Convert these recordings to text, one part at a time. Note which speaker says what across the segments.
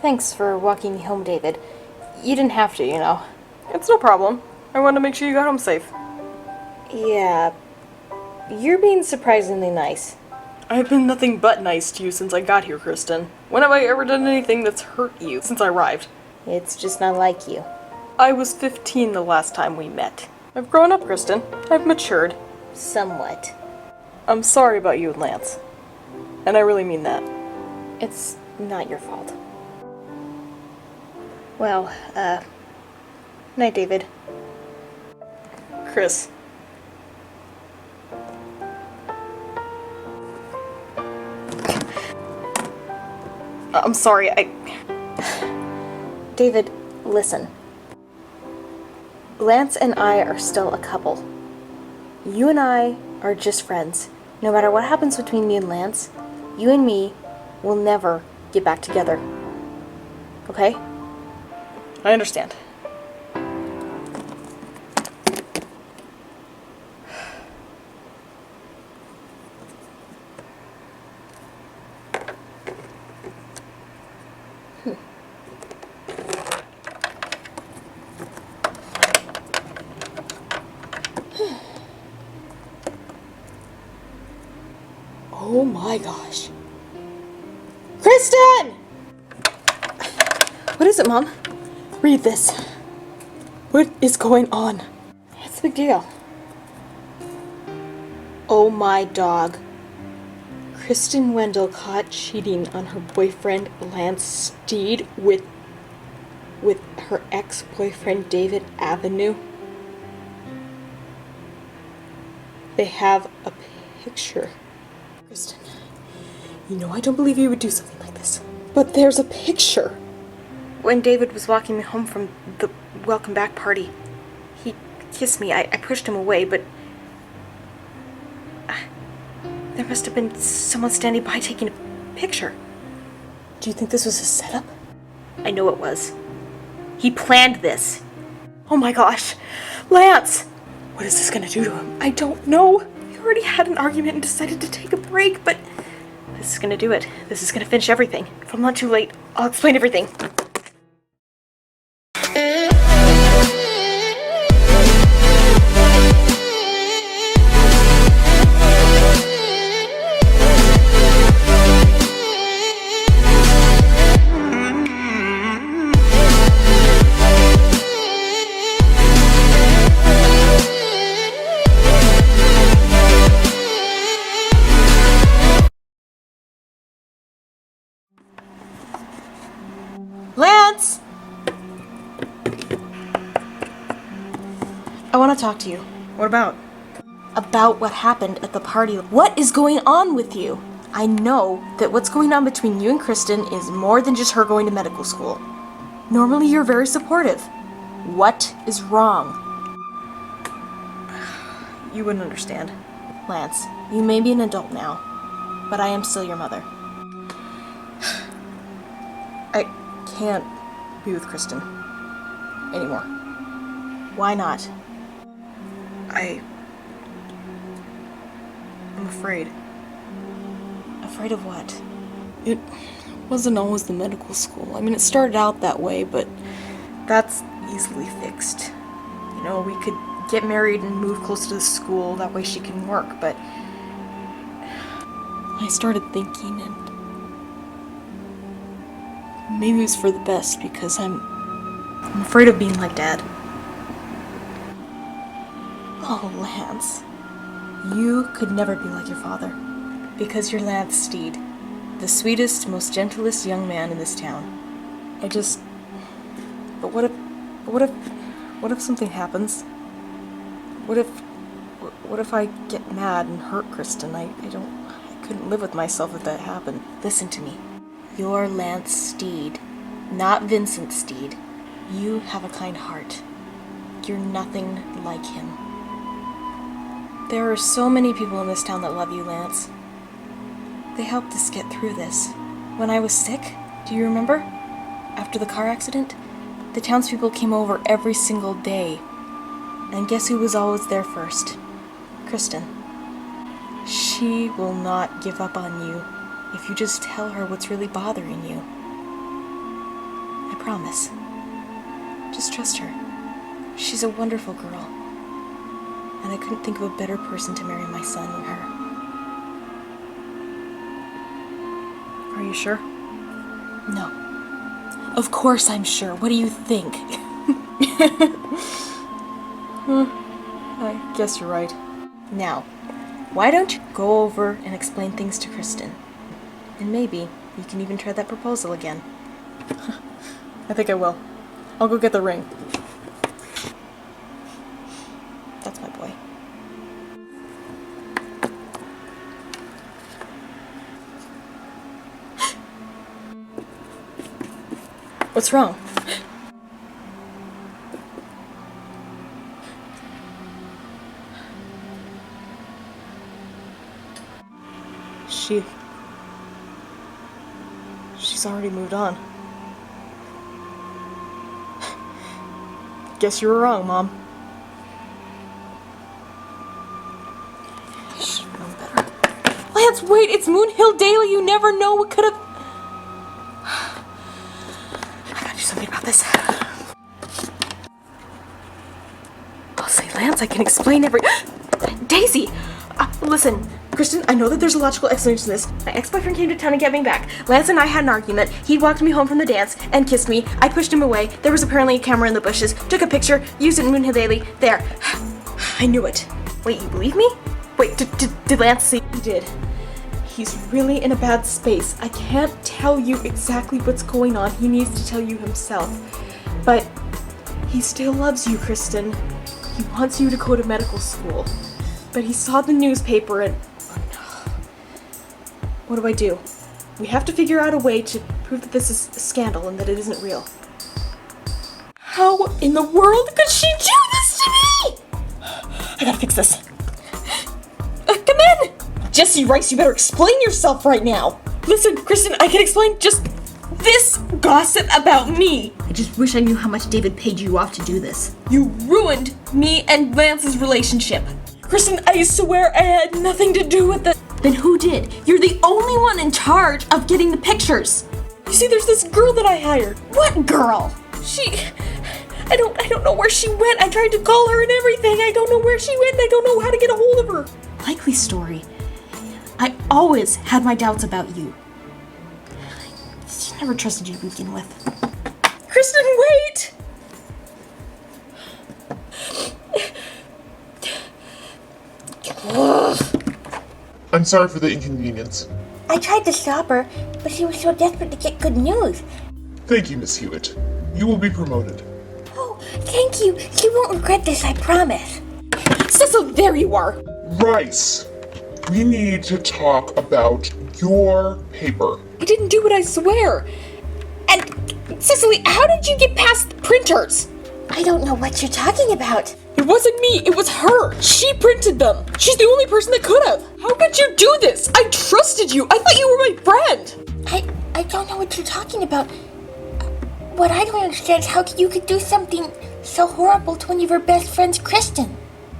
Speaker 1: Thanks for walking me home, David. You didn't have to, you know.
Speaker 2: It's no problem. I wanted to make sure you got home safe.
Speaker 1: Yeah, you're being surprisingly nice.
Speaker 2: I've been nothing but nice to you since I got here, Kristen. When have I ever done anything that's hurt you since I arrived?
Speaker 1: It's just not like you.
Speaker 2: I was 15 the last time we met. I've grown up, Kristen. I've matured.
Speaker 1: Somewhat.
Speaker 2: I'm sorry about you and Lance. And I really mean that.
Speaker 1: It's not your fault. Well, night, David.
Speaker 2: Chris. I'm sorry,
Speaker 1: David, listen. Lance and I are still a couple. You and I are just friends. No matter what happens between me and Lance, you and me will never get back together. Okay?
Speaker 2: I understand.
Speaker 1: Oh my gosh. Kristen! What is it, Mom? Read this.
Speaker 2: What is going on?
Speaker 1: What's the big deal? Oh my dog. Kristen Wendell caught cheating on her boyfriend Lance Steed with her ex-boyfriend David Avenue. They have a picture. Kristen, you know I don't believe you would do something like this. But there's a picture. When David was walking me home from the welcome back party, he kissed me. I pushed him away, but there must have been someone standing by taking a picture. Do you think this was a setup? I know it was. He planned this. Oh my gosh. Lance! What is this gonna do to him? I don't know. We already had an argument and decided to take a break, but this is gonna do it. This is gonna finish everything. If I'm not too late, I'll explain everything. Lance! I want to talk to you.
Speaker 2: What about?
Speaker 1: About what happened at the party. What is going on with you? I know that what's going on between you and Kristen is more than just her going to medical school. Normally you're very supportive. What is wrong?
Speaker 2: You wouldn't understand.
Speaker 1: Lance, you may be an adult now, but I am still your mother.
Speaker 2: I can't be with Kristen anymore.
Speaker 1: Why not?
Speaker 2: I'm afraid.
Speaker 1: Afraid of what?
Speaker 2: It wasn't always the medical school. I mean, it started out that way, but that's easily fixed. You know, we could get married and move close to the school, that way she can work, but I started thinking, and maybe it was for the best, because I'm afraid of being like Dad.
Speaker 1: Oh, Lance. You could never be like your father, because you're Lance Steed, the sweetest, most gentlest young man in this town.
Speaker 2: But what if something happens? What if I get mad and hurt Kristen? I couldn't live with myself if that happened.
Speaker 1: Listen to me. You're Lance Steed, not Vincent Steed. You have a kind heart. You're nothing like him. There are so many people in this town that love you, Lance. They helped us get through this. When I was sick, do you remember? After the car accident, the townspeople came over every single day. And guess who was always there first? Kristen. She will not give up on you if you just tell her what's really bothering you. promise. Just trust her. She's a wonderful girl. And I couldn't think of a better person to marry my son than her.
Speaker 2: Are you sure?
Speaker 1: No. Of course I'm sure. What do you think?
Speaker 2: I guess you're right.
Speaker 1: Now, why don't you go over and explain things to Kristen? And maybe you can even try that proposal again.
Speaker 2: I think I will. I'll go get the ring.
Speaker 1: That's my boy.
Speaker 2: What's wrong? She's already moved on. Guess you were wrong, Mom. I should have known better. Lance, wait! It's Moon Hill Daily! You never know what could have... I gotta do something about this. I'll say, Lance, I can explain every... Daisy! Listen, Kristen, I know that there's a logical explanation to this. My ex-boyfriend came to town and get me back. Lance and I had an argument. He walked me home from the dance and kissed me. I pushed him away. There was apparently a camera in the bushes. Took a picture, used it in Moon Hill Daily. There. I knew it. Wait, you believe me? Wait, did Lance see? He did. He's really in a bad space. I can't tell you exactly what's going on. He needs to tell you himself. But he still loves you, Kristen. He wants you to go to medical school. But he saw the newspaper and... Oh no. What do? We have to figure out a way to prove that this is a scandal and that it isn't real. How in the world could she do this to me? I gotta fix this. Come in! Jesse Rice, you better explain yourself right now. Listen, Kristen, I can explain just this gossip about me.
Speaker 1: I just wish I knew how much David paid you off to do this.
Speaker 2: You ruined me and Lance's relationship. Kristen, I swear I had nothing to do with it.
Speaker 1: Then who did? You're the only one in charge of getting the pictures.
Speaker 2: You see, there's this girl that I hired.
Speaker 1: What girl?
Speaker 2: I don't know where she went. I tried to call her and everything. I don't know where she went. I don't know how to get a hold of her.
Speaker 1: Likely story. I always had my doubts about you. I never trusted you to begin with.
Speaker 2: Kristen, wait!
Speaker 3: I'm sorry for the inconvenience.
Speaker 4: I tried to stop her, but she was so desperate to get good news.
Speaker 3: Thank you, Miss Hewitt. You will be promoted.
Speaker 4: Oh, thank you. You won't regret this, I promise.
Speaker 2: Cecil, there you are.
Speaker 3: Rice, we need to talk about your paper.
Speaker 2: I didn't do it, I swear. And, Cecily, how did you get past the printers?
Speaker 4: I don't know what you're talking about.
Speaker 2: It wasn't me, it was her. She printed them. She's the only person that could have. How could you do this? I trusted you. I thought you were my friend.
Speaker 4: I don't know what you're talking about. What I don't understand is how you could do something so horrible to one of your best friends, Kristen.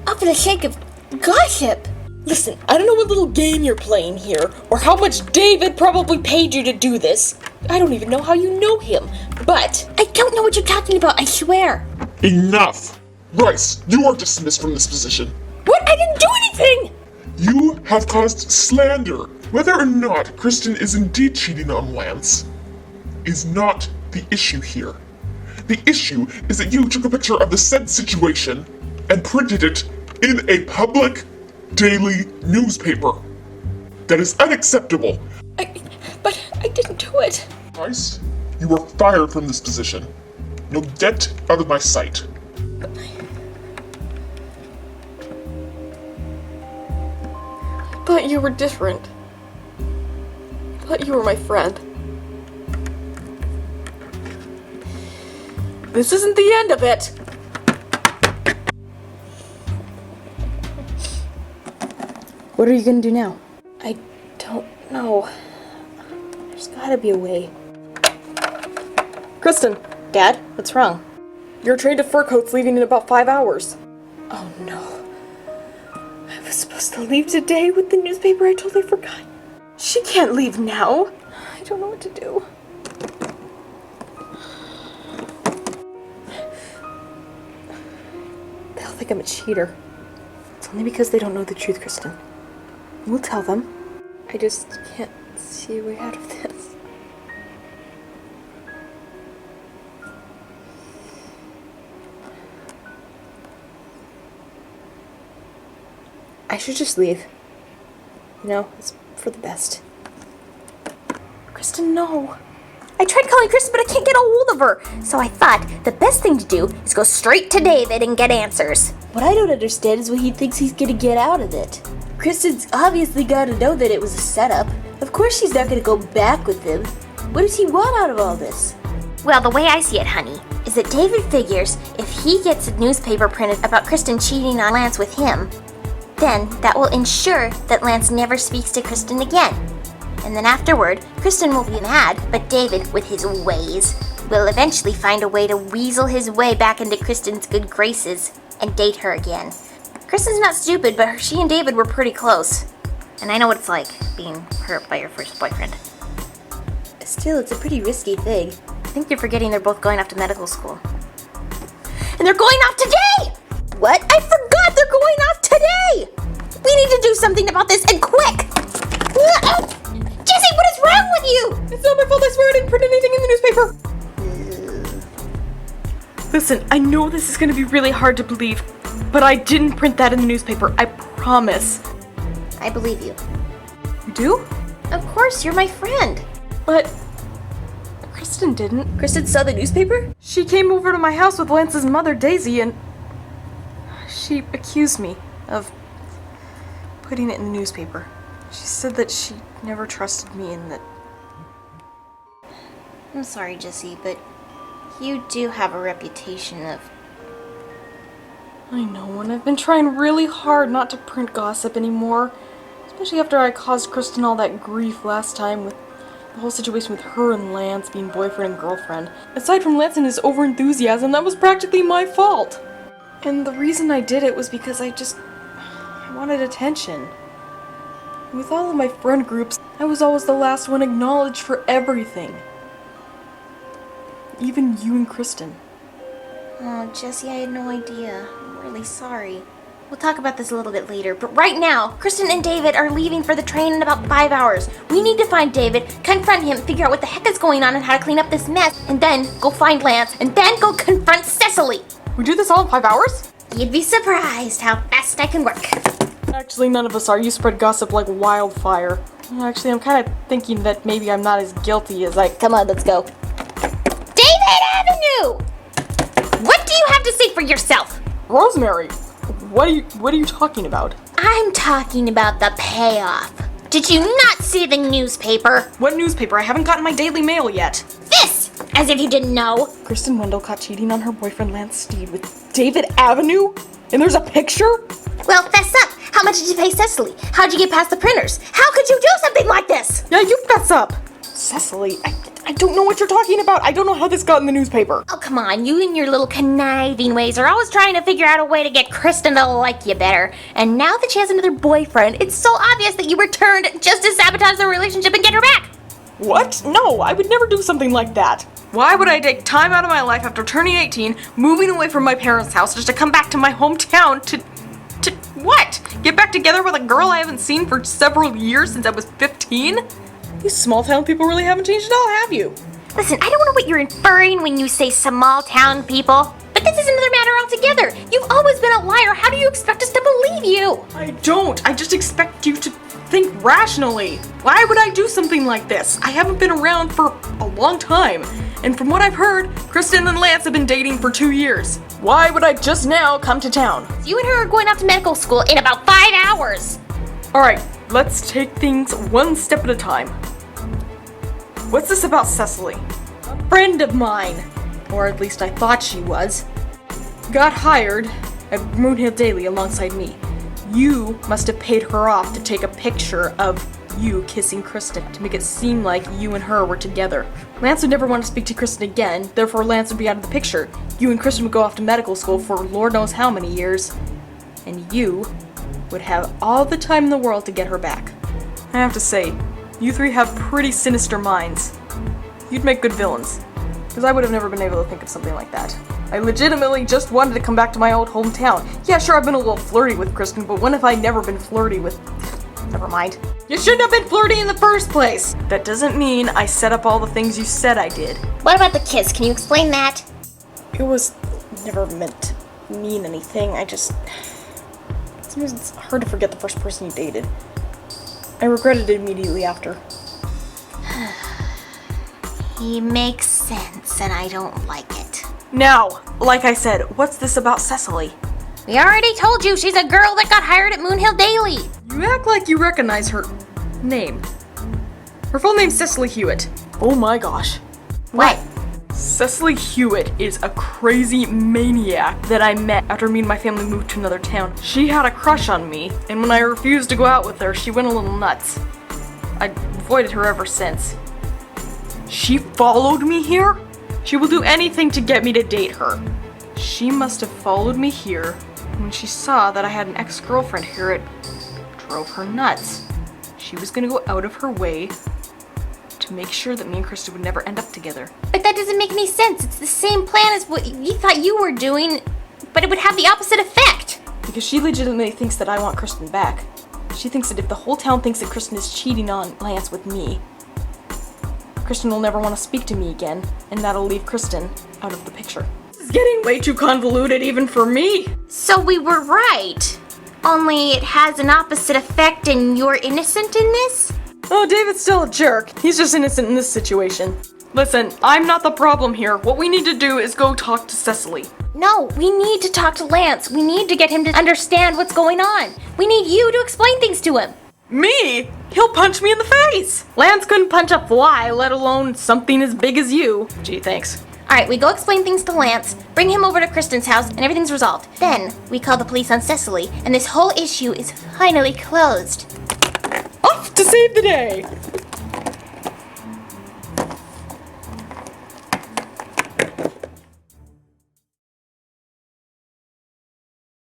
Speaker 4: All for the sake of gossip.
Speaker 2: Listen, I don't know what little game you're playing here, or how much David probably paid you to do this. I don't even know how you know him, but...
Speaker 4: I don't know what you're talking about, I swear.
Speaker 3: Enough! Rice, you are dismissed from this position.
Speaker 2: What? I didn't do anything!
Speaker 3: You have caused slander. Whether or not Kristen is indeed cheating on Lance is not the issue here. The issue is that you took a picture of the said situation and printed it in a public daily newspaper. That is unacceptable.
Speaker 2: But I didn't do it.
Speaker 3: Rice, you are fired from this position. You'll get out of my sight.
Speaker 2: But you were different. I thought you were my friend. This isn't the end of it. What are you gonna do now?
Speaker 1: I don't know. There's gotta be a way.
Speaker 2: Kristen,
Speaker 1: Dad, what's wrong?
Speaker 2: your train to fur coat's leaving in about 5 hours.
Speaker 1: Oh no. I was supposed to leave today with the newspaper. I totally forgot.
Speaker 2: She can't leave now. I don't know what to do. think I'm a cheater. It's only because they don't know the truth, Kristen. We'll tell them. I just can't see a way out of this. I should just leave. You know, it's for the best.
Speaker 1: Kristen, no.
Speaker 4: I tried calling Kristen, but I can't get a hold of her. So I thought the best thing to do is go straight to David and get answers.
Speaker 1: What I don't understand is what he thinks he's gonna get out of it. Kristen's obviously gotta know that it was a setup. Of course she's not gonna go back with him. What does he want out of all this?
Speaker 4: Well, the way I see it, honey, is that David figures if he gets a newspaper printed about Kristen cheating on Lance with him, then that will ensure that Lance never speaks to Kristen again. And then afterward, Kristen will be mad, but David, with his ways, will eventually find a way to weasel his way back into Kristen's good graces and date her again. Kristen's not stupid, but she and David were pretty close. And I know what it's like, being hurt by your first boyfriend.
Speaker 1: Still, it's a pretty risky thing.
Speaker 4: I think you're forgetting they're both going off to medical school. And they're going off today! What? I forgot they're going off today! We need to do something about this, and quick! Jesse, what is wrong with you?
Speaker 2: It's not my fault, I swear I didn't print anything in the newspaper. Listen, I know this is gonna be really hard to believe, but I didn't print that in the newspaper, I promise.
Speaker 4: I believe you.
Speaker 2: You do?
Speaker 4: Of course, you're my friend.
Speaker 2: But Kristen didn't.
Speaker 1: Kristen saw the newspaper?
Speaker 2: She came over to my house with Lance's mother, Daisy, and she accused me of putting it in the newspaper. She said that she never trusted me and that...
Speaker 4: I'm sorry, Jesse, but you do have a reputation of...
Speaker 2: I know, and I've been trying really hard not to print gossip anymore. Especially after I caused Kristen all that grief last time with the whole situation with her and Lance being boyfriend and girlfriend. Aside from Lance and his overenthusiasm, that was practically my fault. And the reason I did it was because I wanted attention. With all of my friend groups, I was always the last one acknowledged for everything. Even you and Kristen.
Speaker 4: Oh, Jesse, I had no idea. I'm really sorry. We'll talk about this a little bit later, but right now, Kristen and David are leaving for the train in about 5 hours. We need to find David, confront him, figure out what the heck is going on and how to clean up this mess, and then go find Lance, and then go confront Cecily.
Speaker 2: We do this all in 5 hours?
Speaker 4: You'd be surprised how fast I can work.
Speaker 2: Actually, none of us are. You spread gossip like wildfire. Actually, I'm kind of thinking that maybe I'm not as guilty as I...
Speaker 1: Come on, let's go.
Speaker 4: David Avenue! What do you have to say for yourself?
Speaker 2: Rosemary, what are you talking about?
Speaker 4: I'm talking about the payoff. Did you not see the newspaper?
Speaker 2: What newspaper? I haven't gotten my Daily Mail yet.
Speaker 4: This! As if you didn't know.
Speaker 2: Kristen Wendell caught cheating on her boyfriend Lance Steed with David Avenue? And there's a picture?
Speaker 4: Well, fess up. How much did you pay Cecily? How'd you get past the printers? How could you do something like this?
Speaker 2: Yeah, you fess up. Cecily, I don't know what you're talking about. I don't know how this got in the newspaper.
Speaker 4: Oh, come on. You and your little conniving ways are always trying to figure out a way to get Kristen to like you better. And now that she has another boyfriend, it's so obvious that you returned just to sabotage the relationship and get her back.
Speaker 2: What? No, I would never do something like that. Why would I take time out of my life after turning 18, moving away from my parents' house, just to come back to my hometown to what? Get back together with a girl I haven't seen for several years since I was 15? These small town people really haven't changed at all, have you?
Speaker 4: Listen, I don't know what you're inferring when you say small town people, but this is another matter altogether. You've always been a liar. How do you expect us to believe you?
Speaker 2: I don't. I just expect you to think rationally. Why would I do something like this? I haven't been around for a long time. And from what I've heard, Kristen and Lance have been dating for 2 years. Why would I just now come to town?
Speaker 4: You and her are going off to medical school in about 5 hours.
Speaker 2: Alright, let's take things one step at a time. What's this about Cecily? A friend of mine, or at least I thought she was, got hired at Moonhill Daily alongside me. You must have paid her off to take a picture of you kissing Kristen to make it seem like you and her were together. Lance would never want to speak to Kristen again, therefore Lance would be out of the picture. You and Kristen would go off to medical school for Lord knows how many years. And you would have all the time in the world to get her back. I have to say, you three have pretty sinister minds. You'd make good villains, because I would have never been able to think of something like that. I legitimately just wanted to come back to my old hometown. Yeah, sure, I've been a little flirty with Kristen, but when have I never been flirty with... Never mind. You shouldn't have been flirty in the first place! That doesn't mean I set up all the things you said I did.
Speaker 4: What about the kiss? Can you explain that?
Speaker 2: It was never meant to mean anything. Sometimes it's hard to forget the first person you dated. I regretted it immediately after.
Speaker 4: He makes sense, and I don't like it.
Speaker 2: Now, like I said, what's this about Cecily?
Speaker 4: We already told you she's a girl that got hired at Moonhill Daily.
Speaker 2: You act like you recognize her name. Her full name's Cecily Hewitt. Oh my gosh.
Speaker 4: What?
Speaker 2: Cecily Hewitt is a crazy maniac that I met after me and my family moved to another town. She had a crush on me, and when I refused to go out with her, she went a little nuts. I avoided her ever since. She followed me here? She will do anything to get me to date her. She must have followed me here. When she saw that I had an ex-girlfriend here, it drove her nuts. She was gonna go out of her way to make sure that me and Krista would never end up together.
Speaker 4: But that doesn't make any sense. It's the same plan as what you thought you were doing, but it would have the opposite effect.
Speaker 2: Because she legitimately thinks that I want Kristen back. She thinks that if the whole town thinks that Kristen is cheating on Lance with me, Kristen will never want to speak to me again, and that'll leave Kristen out of the picture. This is getting way too convoluted even for me!
Speaker 4: So we were right. Only it has an opposite effect and you're innocent in this?
Speaker 2: Oh, David's still a jerk. He's just innocent in this situation. Listen, I'm not the problem here. What we need to do is go talk to Cecily.
Speaker 4: No, we need to talk to Lance. We need to get him to understand what's going on. We need you to explain things to him.
Speaker 2: Me? He'll punch me in the face! Lance couldn't punch a fly, let alone something as big as you. Gee, thanks.
Speaker 4: Alright, we go explain things to Lance, bring him over to Kristen's house, and everything's resolved. Then, we call the police on Cecily, and this whole issue is finally closed.
Speaker 2: Off to save the day!